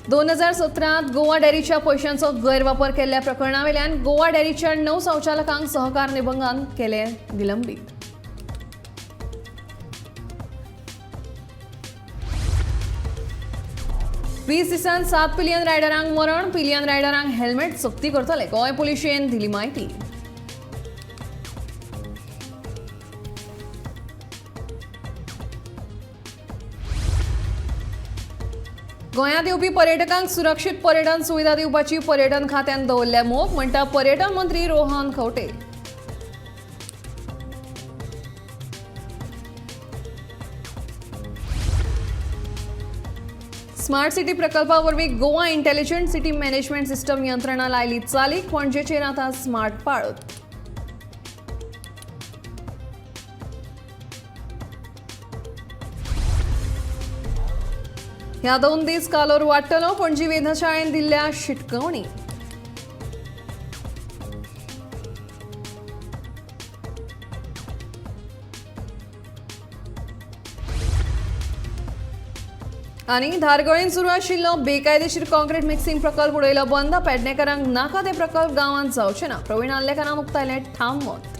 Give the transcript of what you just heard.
2017 गोवा डेअरीच्या पैशांचो गैरवापर केल्ल्या प्रकरणावेल्यान गोवा डेअरीच्या 9 संचालकांक सहकार निबंधान केले निलंबित. वीस दिसांत 7 पिलियन रायडरांक मरण, पिलियन रायडरांक हेल्मेट सक्ती करतले, गोंय पुलिशेन दिली माहिती. गोंयांत येवपी पर्यटकांक सुरक्षीत पर्यटन सुविधा दिवपाची पर्यटन खात्यान दवरल्या मोख, म्हणटा पर्यटन मंत्री रोहन खंवटे. स्मार्ट सिटी प्रकल्पा वरवीं Goa intelligent city management system यंत्रणा लायली चालीक, पणजेचेर आतां स्मार्ट पाळत. ह्या 2 दीस कालोर वाडटलो, पणजी वेधशाळेन दिल्ल्या शिटकावणी. आनी धारगळेन सुरू आशिल्लो बेकायदेशीर कॉन्क्रीट मिक्सिंग प्रकल्प उडयलो बंद, पेडणेकरांक नाका ते प्रकल्प गांवांत जावचे ना. प्रवीण आल्लेकारान उक्तायलें ठाम मत.